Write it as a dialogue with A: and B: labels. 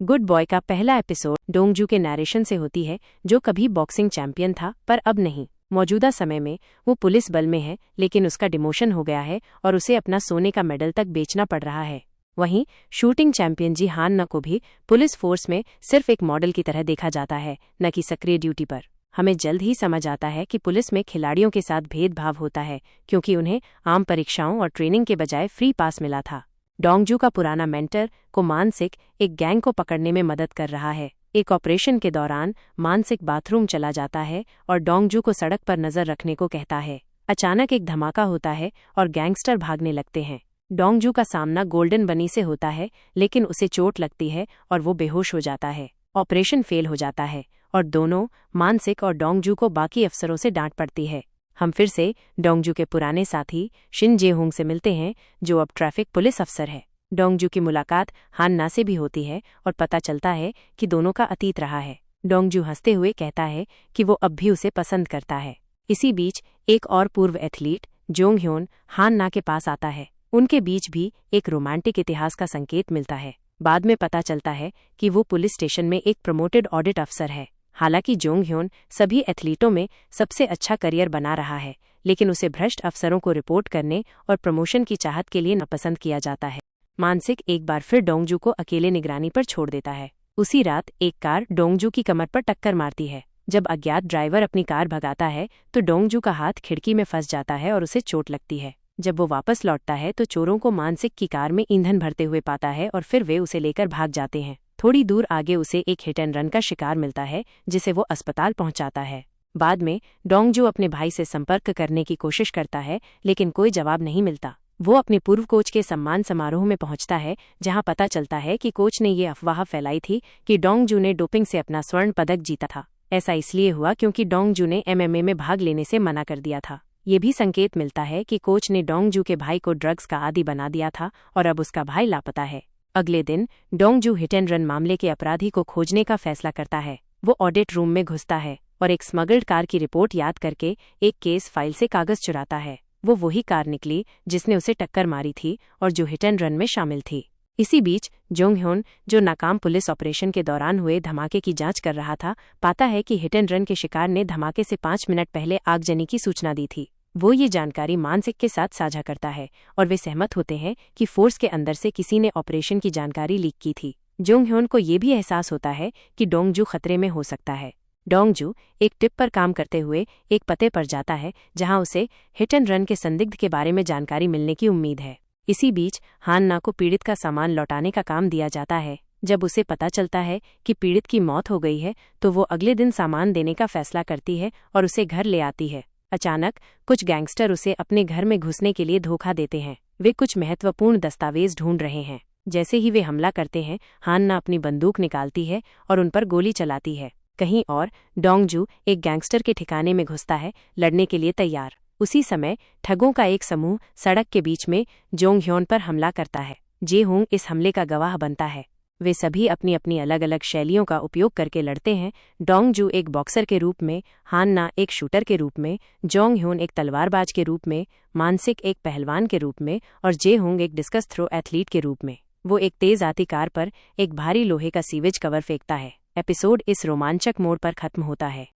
A: Good boy का पहला episode डोंगजू के नरेशन से होती है, जो कभी बॉक्सिंग चैंपियन था पर अब नहीं। मौजूदा समय में वो पुलिस बल में है, लेकिन उसका डिमोशन हो गया है और उसे अपना सोने का मेडल तक बेचना पड़ रहा है। वहीं शूटिंग चैंपियन जी हान ना को भी पुलिस फोर्स में सिर्फ एक मॉडल की तरह देखा जाता है, न कि सक्रिय ड्यूटी पर। हमें जल्द ही समझ आता है कि पुलिस में खिलाड़ियों के साथ भेदभाव होता है, क्योंकि उन्हें आम परीक्षाओं और ट्रेनिंग के बजाय फ्री पास मिला था। डोंगजू का पुराना मेंटर को मानसिक एक गैंग को पकड़ने में मदद कर रहा है। एक ऑपरेशन के दौरान मानसिक बाथरूम चला जाता है और डोंगजू को सड़क पर नजर रखने को कहता है। अचानक एक धमाका होता है और गैंगस्टर भागने लगते हैं। डोंगजू का सामना गोल्डन बनी से होता है, लेकिन उसे चोट लगती है और वो बेहोश हो जाता है। ऑपरेशन फेल हो जाता है और दोनों मानसिक और डोंगजू को बाकी अफसरों से डांट पड़ती है। हम फिर से डोंगजू के पुराने साथी शिन जे-होंग से मिलते हैं, जो अब ट्रैफिक पुलिस अफसर है। डोंगजू की मुलाकात हान ना से भी होती है और पता चलता है कि दोनों का अतीत रहा है। डोंगजू हंसते हुए कहता है कि वो अब भी उसे पसंद करता है। इसी बीच एक और पूर्व एथलीट जोंग ह्योन हान ना के पास आता है। उनके बीच भी एक रोमांटिक इतिहास का संकेत मिलता है। बाद में पता चलता है कि वो पुलिस स्टेशन में एक प्रमोटेड ऑडिट अफसर है। हालांकि जोंग ह्योन सभी एथलीटों में सबसे अच्छा करियर बना रहा है, लेकिन उसे भ्रष्ट अफसरों को रिपोर्ट करने और प्रमोशन की चाहत के लिए नापसंद किया जाता है। मानसिक एक बार फिर डोंगजू को अकेले निगरानी पर छोड़ देता है। उसी रात एक कार डोंगजू की कमर पर टक्कर मारती है। जब अज्ञात ड्राइवर अपनी कार भगाता है तो डोंगजू का हाथ खिड़की में फंस जाता है और उसे चोट लगती है। जब वो वापस लौटता है तो चोरों को मानसिक की कार में ईंधन भरते हुए पाता है और फिर वे उसे लेकर भाग जाते हैं। थोड़ी दूर आगे उसे एक हिट एंड रन का शिकार मिलता है, जिसे वो अस्पताल पहुंचाता है। बाद में डोंगजू अपने भाई से संपर्क करने की कोशिश करता है, लेकिन कोई जवाब नहीं मिलता। वो अपने पूर्व कोच के सम्मान समारोह में पहुंचता है, जहां पता चलता है कि कोच ने ये अफवाह फैलाई थी कि डोंगजू ने डोपिंग से अपना स्वर्ण पदक जीता था। ऐसा इसलिए हुआ क्योंकि डोंगजू ने MMA में भाग लेने से मना कर दिया था। ये भी संकेत मिलता है कि कोच ने डोंगजू के भाई को ड्रग्स का आदी बना दिया था और अब उसका भाई लापता है। अगले दिन डोंगजू हिट एंड रन मामले के अपराधी को खोजने का फैसला करता है। वो ऑडिट रूम में घुसता है और एक स्मगल्ड कार की रिपोर्ट याद करके एक केस फाइल से कागज चुराता है। वो वही कार निकली जिसने उसे टक्कर मारी थी और जो हिट एंड रन में शामिल थी। इसी बीच जोंग ह्योन, जो नाकाम पुलिस ऑपरेशन के दौरान हुए धमाके की जांच कर रहा था, पाता है कि हिट एंड रन के शिकार ने धमाके से 5 मिनट पहले आगजनी की सूचना दी थी। वो ये जानकारी मानसिक के साथ साझा करता है और वे सहमत होते हैं कि फोर्स के अंदर से किसी ने ऑपरेशन की जानकारी लीक की थी। जोंग ह्योन को ये भी एहसास होता है कि डोंगजू खतरे में हो सकता है। डोंगजू एक टिप पर काम करते हुए एक पते पर जाता है, जहां उसे हिट एंड रन के संदिग्ध के बारे में जानकारी मिलने की उम्मीद है। इसी बीच हान ना को पीड़ित का सामान लौटाने का काम दिया जाता है। जब उसे पता चलता है कि पीड़ित की मौत हो गई है, तो वो अगले दिन सामान देने का फैसला करती है और उसे घर ले आती है। अचानक कुछ गैंगस्टर उसे अपने घर में घुसने के लिए धोखा देते हैं। वे कुछ महत्वपूर्ण दस्तावेज ढूंढ रहे हैं। जैसे ही वे हमला करते हैं, हान ना अपनी बंदूक निकालती है और उन पर गोली चलाती है। कहीं और डोंगजू एक गैंगस्टर के ठिकाने में घुसता है, लड़ने के लिए तैयार। उसी समय ठगों का एक समूह सड़क के बीच में जोंग ह्योन पर हमला करता है। जे-होंग इस हमले का गवाह बनता है। वे सभी अपनी अपनी अलग अलग शैलियों का उपयोग करके लड़ते हैं। डोंगजू एक बॉक्सर के रूप में, हान ना एक शूटर के रूप में, जोंग ह्योन एक तलवारबाज के रूप में, मानसिक एक पहलवान के रूप में और जे-होंग एक डिस्कस थ्रो एथलीट के रूप में। वो एक तेज आती कार पर एक भारी लोहे का सीवेज कवर फेंकता है। एपिसोड इस रोमांचक मोड़ पर खत्म होता है।